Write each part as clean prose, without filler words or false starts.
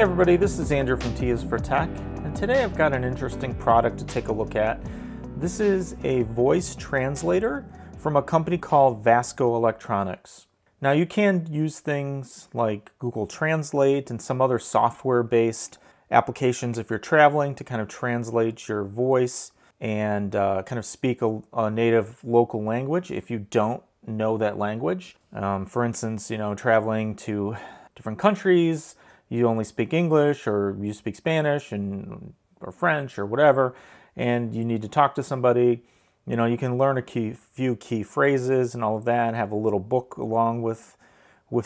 Hey everybody, this is Andrew from T is for Tech, and today I've got an interesting product to take a look at. This is a voice translator from a company called Vasco Electronics. Now you can use things like Google Translate and some other software-based applications if you're traveling to kind of translate your voice and kind of speak a native local language if you don't know that language. For instance, traveling to different countries, you only speak English or you speak Spanish or French or whatever, and you need to talk to somebody. You can learn a few key phrases and all of that, and have a little book along with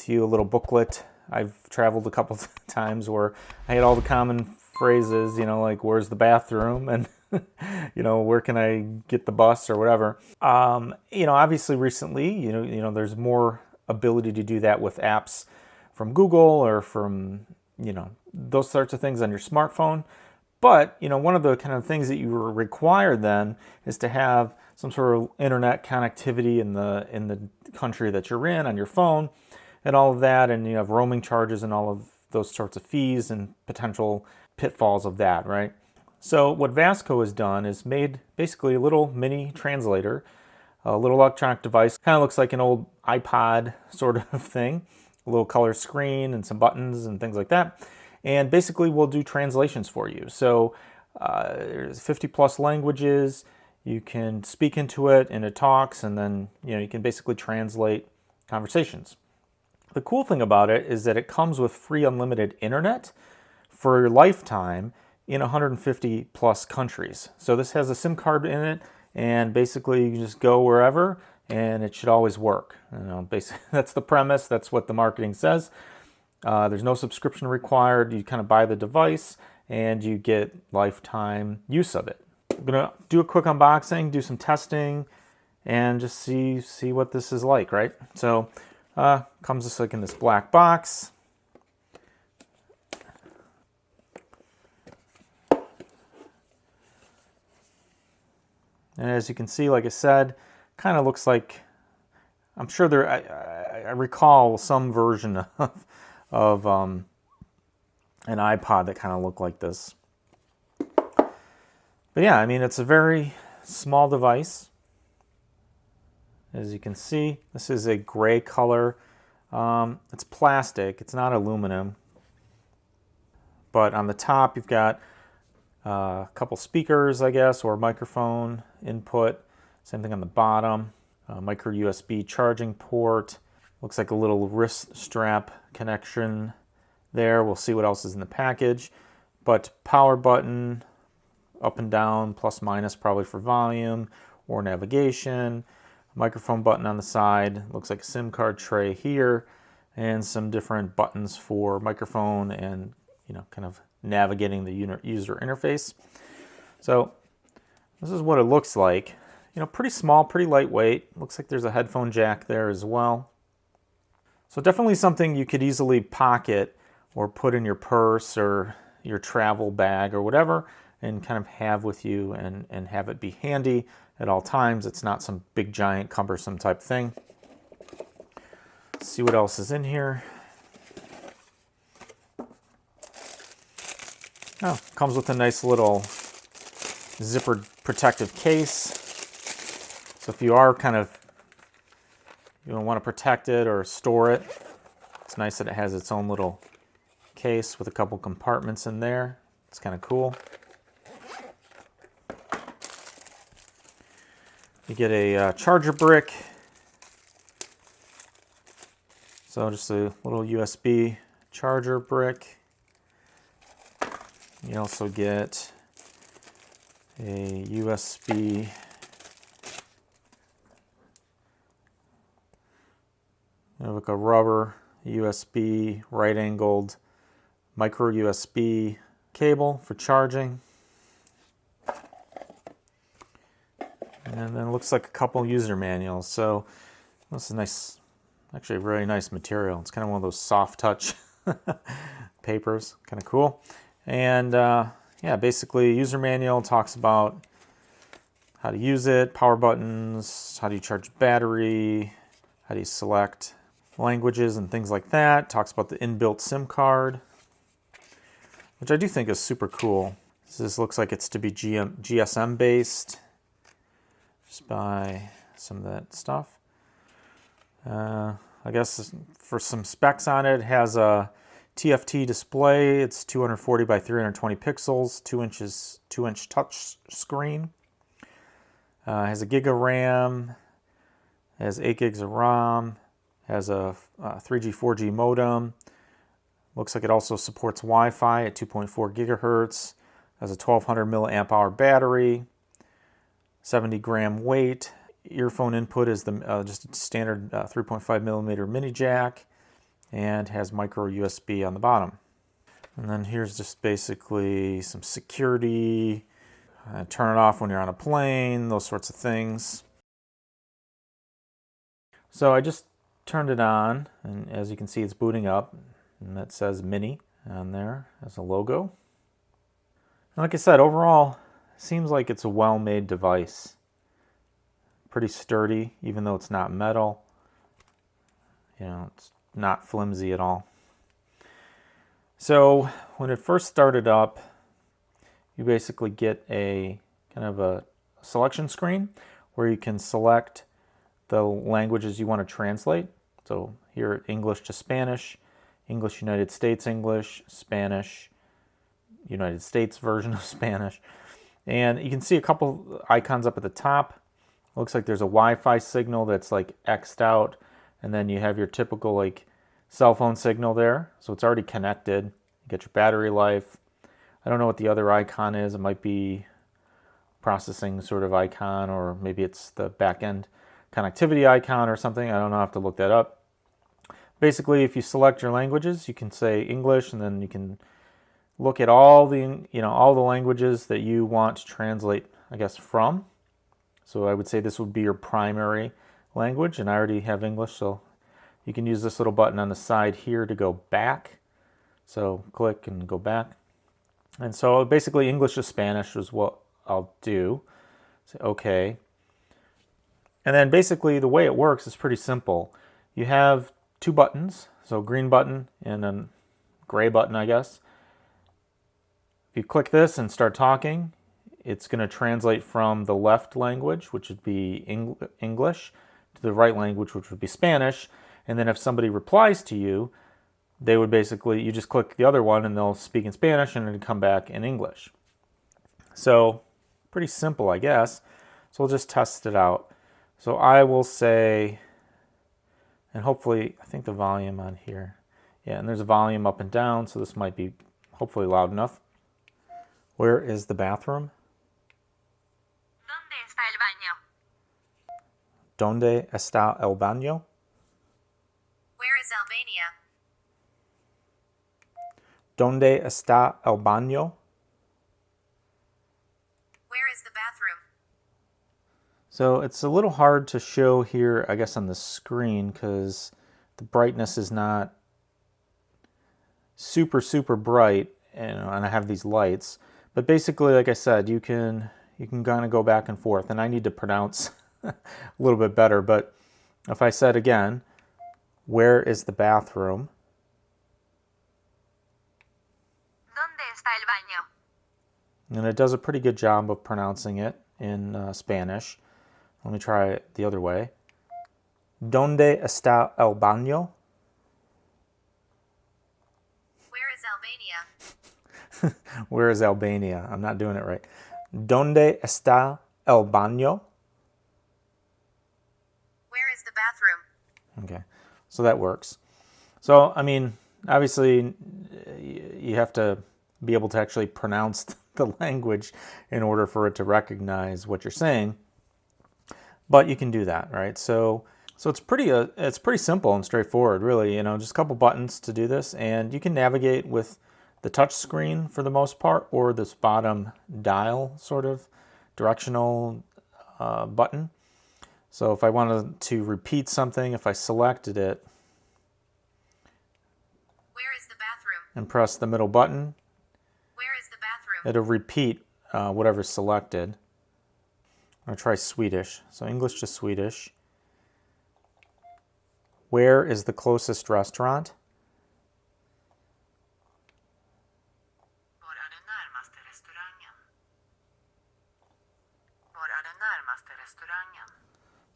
you, a little booklet. I've traveled a couple times where I had all the common phrases, like where's the bathroom and where can I get the bus or whatever. Obviously recently, there's more ability to do that with apps from Google or from, those sorts of things on your smartphone. But, one of the kind of things that you require then is to have some sort of internet connectivity in the country that you're in on your phone and all of that. And you have roaming charges and all of those sorts of fees and potential pitfalls of that, right? So what Vasco has done is made basically a little mini translator, a little electronic device. Kind of looks like an old iPod sort of thing, a little color screen and some buttons and things like that. And basically we'll do translations for you. So there's 50 plus languages. You can speak into it and it talks, and then you can basically translate conversations. The cool thing about it is that it comes with free unlimited internet for your lifetime in 150 plus countries. So this has a SIM card in it, and basically you can just go wherever and it should always work. Basically that's the premise. That's what the marketing says. There's no subscription required. You kind of buy the device and you get lifetime use of it. I'm gonna do a quick unboxing, do some testing, and just see what this is like, right? So comes just like in this black box. And as you can see, like I said, kind of looks like, I'm sure I recall some version of an iPod that kind of looked like this. But yeah, it's a very small device. As you can see, this is a gray color. It's plastic, it's not aluminum. But on the top, you've got a couple speakers, I guess, or microphone input. Same thing on the bottom. Micro USB charging port. Looks like a little wrist strap connection there. We'll see what else is in the package. But power button, up and down, plus minus probably for volume or navigation. Microphone button on the side. Looks like a SIM card tray here. And some different buttons for microphone and kind of navigating the user interface. So this is what it looks like. Pretty small, pretty lightweight. Looks like there's a headphone jack there as well. So definitely something you could easily pocket or put in your purse or your travel bag or whatever, and kind of have with you and have it be handy at all times. It's not some big, giant, cumbersome type thing. Let's see what else is in here. Oh, comes with a nice little zippered protective case. So if you are you want to protect it or store it, it's nice that it has its own little case with a couple compartments in there. It's kind of cool. You get a charger brick. So just a little USB charger brick. You also get a USB like a rubber USB right-angled micro USB cable for charging. And then it looks like a couple user manuals. So this is nice, actually a really nice material. It's kind of one of those soft touch papers, kind of cool. And yeah, basically user manual talks about how to use it, power buttons, how do you charge battery, how do you select languages and things like that. Talks about the inbuilt SIM card. which I do think is super cool. This looks like it's to be GSM based, just by some of that stuff. I guess for some specs on it, it has a TFT display. It's 240 by 320 pixels, 2-inch touch screen. Has a gig of RAM, has 8 gigs of ROM, has a 3G, 4G modem. Looks like it also supports Wi-Fi at 2.4 gigahertz. Has a 1200 milliamp hour battery, 70 gram weight. Earphone input is just a standard 3.5 millimeter mini jack, and has micro USB on the bottom. And then here's just basically some security. Turn it off when you're on a plane, those sorts of things. So I just turned it on, and as you can see, it's booting up, and that says Mini on there as a logo. And like I said, overall, it seems like it's a well-made device. Pretty sturdy, even though it's not metal. You know, it's not flimsy at all. So when it first started up, you basically get a kind of a selection screen where you can select the languages you want to translate. So here, English to Spanish, English United States English, Spanish United States version of Spanish. And you can see a couple icons up at the top. Looks like there's a Wi-Fi signal that's like X'd out, and then you have your typical like cell phone signal there. So it's already connected. You get your battery life. I don't know what the other icon is. It might be processing sort of icon, or maybe it's the back-end connectivity icon or something. I don't know. I have to look that up. Basically, if you select your languages, you can say English, and then you can look at all the languages that you want to translate, I guess, from. So I would say this would be your primary language, and I already have English, so you can use this little button on the side here to go back. So click and go back. And so basically English to Spanish is what I'll do. Say OK. And then basically the way it works is pretty simple. You have two buttons, so green button and a gray button, I guess. If you click this and start talking, it's going to translate from the left language, which would be English, to the right language, which would be Spanish. And then if somebody replies to you, they would basically, you just click the other one and they'll speak in Spanish and it'll come back in English. So pretty simple, I guess. So we'll just test it out. So I will say, and hopefully, I think the volume on here, yeah, and there's a volume up and down, so this might be hopefully loud enough. Where is the bathroom? ¿Dónde está el baño? Where is Albania? ¿Dónde está el baño? Where is the bathroom? So it's a little hard to show here, I guess, on the screen because the brightness is not super bright, and I have these lights. But basically, like I said, you can kind of go back and forth, and I need to pronounce a little bit better. But if I said again, where is the bathroom? ¿Dónde está el baño? And it does a pretty good job of pronouncing it in Spanish. Let me try it the other way. ¿Dónde está el baño? Where is Albania? Where is Albania? I'm not doing it right. ¿Dónde está el baño? Where is the bathroom? Okay, so that works. So, I mean, obviously, you have to be able to actually pronounce the language in order for it to recognize what you're saying. But you can do that, right? So it's pretty simple and straightforward, really. Just a couple buttons to do this, and you can navigate with the touch screen for the most part, or this bottom dial sort of directional button. So if I wanted to repeat something, if I selected it, where is the bathroom? And press the middle button, Where is the bathroom? it'll repeat whatever's selected. I'm going to try Swedish. So English to Swedish. Where is the closest restaurant?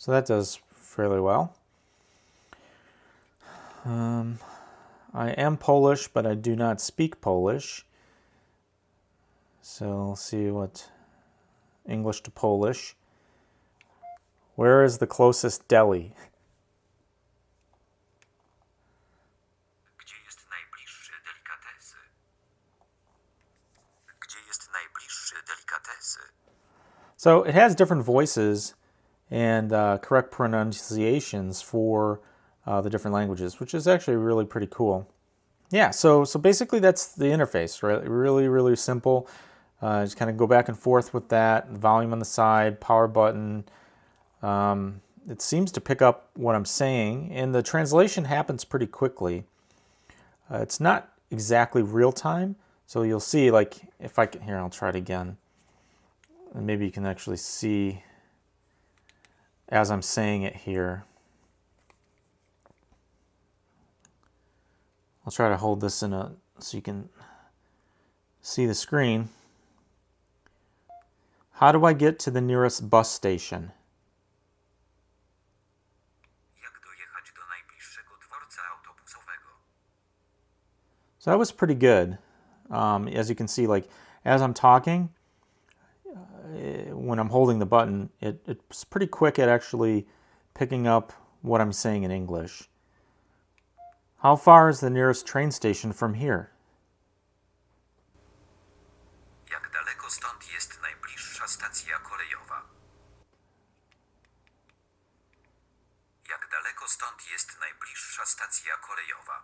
So that does fairly well. I am Polish, but I do not speak Polish. So let's see what English to Polish. Where is the closest deli? Gdzie jest najbliższy delikatesy? Gdzie jest najbliższy delikatesy? So it has different voices and correct pronunciations for the different languages, which is actually really pretty cool. Yeah, so basically that's the interface, right? Really, really simple. Just kind of go back and forth with that. Volume on the side, power button. It seems to pick up what I'm saying, and the translation happens pretty quickly. It's not exactly real time, so you'll see, like, if I can, here, I'll try it again. And maybe you can actually see as I'm saying it here. I'll try to hold this so you can see the screen. How do I get to the nearest bus station? Jak dojechać do najbliższego dworca autobusowego? So that was pretty good. As you can see, like, as I'm talking, when I'm holding the button, it's pretty quick at actually picking up what I'm saying in English. How far is the nearest train station from here? Jak daleko stąd jest najbliższa stacja kolejowa? Jak daleko stąd jest najbliższa stacja kolejowa?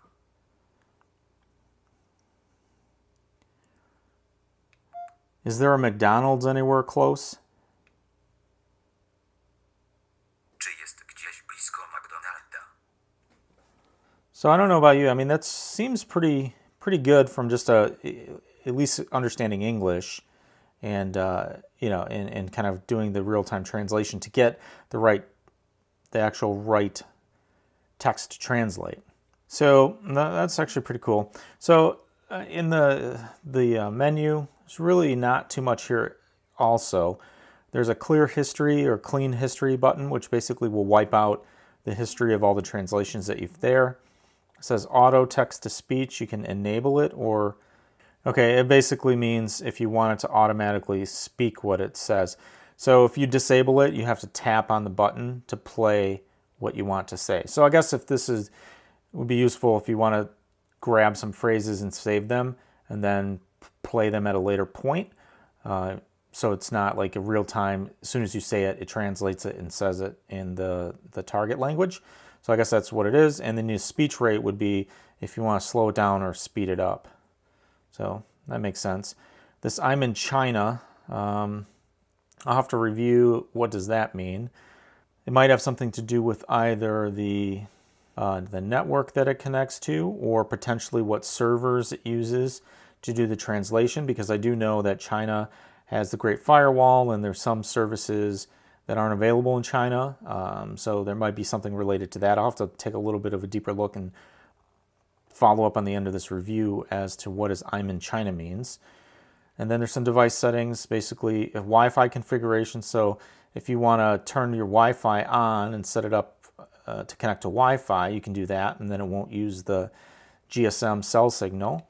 Is there a McDonald's anywhere close? Czy jest gdzieś blisko McDonalda? So I don't know about you. I mean, that seems pretty good from just at least understanding English, and and kind of doing the real-time translation to get the actual right text to translate. So that's actually pretty cool. So in the menu, there's really not too much here. Also, there's a clear history or clean history button, which basically will wipe out the history of all the translations that you've there. It says auto text to speech. You can enable it, or okay, it basically means if you want it to automatically speak what it says. So if you disable it, you have to tap on the button to play what you want to say. So I guess if this would be useful if you want to grab some phrases and save them and then play them at a later point. So it's not like a real time, as soon as you say it, it translates it and says it in the target language. So I guess that's what it is. And then the speech rate would be if you want to slow it down or speed it up. So that makes sense. This I'm in China, I'll have to review what does that mean. It might have something to do with either the network that it connects to or potentially what servers it uses to do the translation, because I do know that China has the Great Firewall and there's some services that aren't available in China. So there might be something related to that. I'll have to take a little bit of a deeper look and follow up on the end of this review as to what I'm in China means. And then there's some device settings, basically a Wi-Fi configuration. So if you want to turn your Wi-Fi on and set it up to connect to Wi-Fi, you can do that, and then it won't use the GSM cell signal.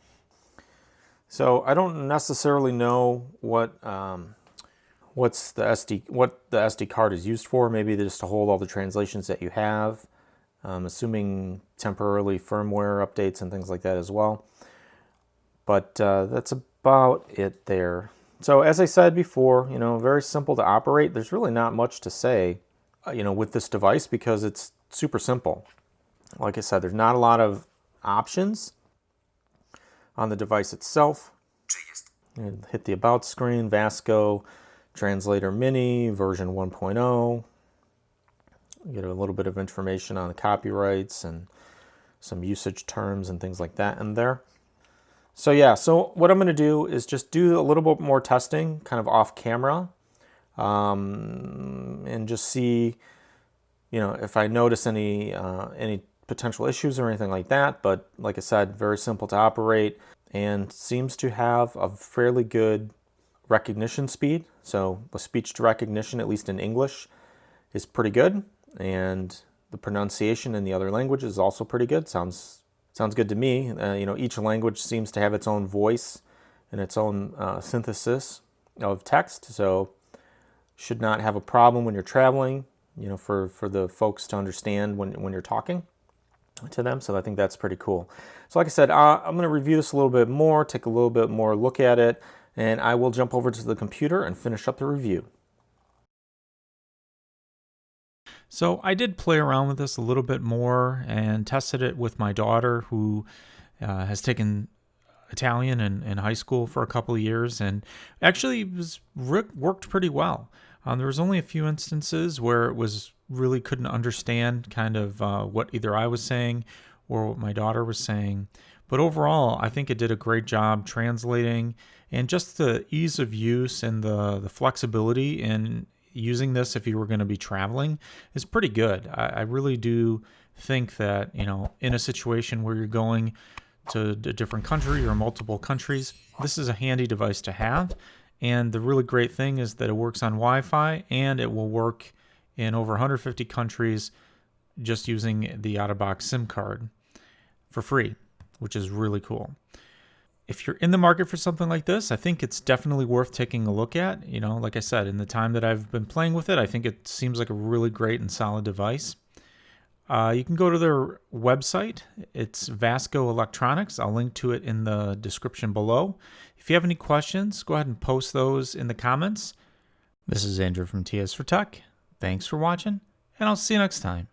So I don't necessarily know what the SD card is used for. Maybe just to hold all the translations that you have. Assuming temporarily firmware updates and things like that as well. But that's about it there. So as I said before, very simple to operate. There's really not much to say, with this device because it's super simple. Like I said, there's not a lot of options on the device itself. Hit the About screen, Vasco, Translator Mini, version 1.0. Get a little bit of information on the copyrights and some usage terms and things like that in there. So yeah, so what I'm going to do is just do a little bit more testing, kind of off camera, and just see, if I notice any potential issues or anything like that. But like I said, very simple to operate and seems to have a fairly good recognition speed. So the speech to recognition, at least in English, is pretty good. and the pronunciation in the other language is also pretty good. Sounds good to me. Each language seems to have its own voice and its own synthesis of text, so should not have a problem when you're traveling, for the folks to understand when you're talking to them. So I think that's pretty cool. So like I said, I'm going to review this a little bit more, take a little bit more look at it, and I will jump over to the computer and finish up the review. So I did play around with this a little bit more and tested it with my daughter, who has taken Italian in high school for a couple of years, and actually worked pretty well. There was only a few instances where it was really couldn't understand kind of what either I was saying or what my daughter was saying. But overall, I think it did a great job translating, and just the ease of use and the flexibility in using this if you were going to be traveling is pretty good. I really do think that, in a situation where you're going to a different country or multiple countries, this is a handy device to have. And the really great thing is that it works on Wi-Fi, and it will work in over 150 countries just using the out-of-box SIM card for free, which is really cool. If you're in the market for something like this, I think it's definitely worth taking a look at. Like I said, in the time that I've been playing with it, I think it seems like a really great and solid device. You can go to their website. It's Vasco Electronics. I'll link to it in the description below. If you have any questions, go ahead and post those in the comments. This is Andrew from TS for Tech. Thanks for watching, and I'll see you next time.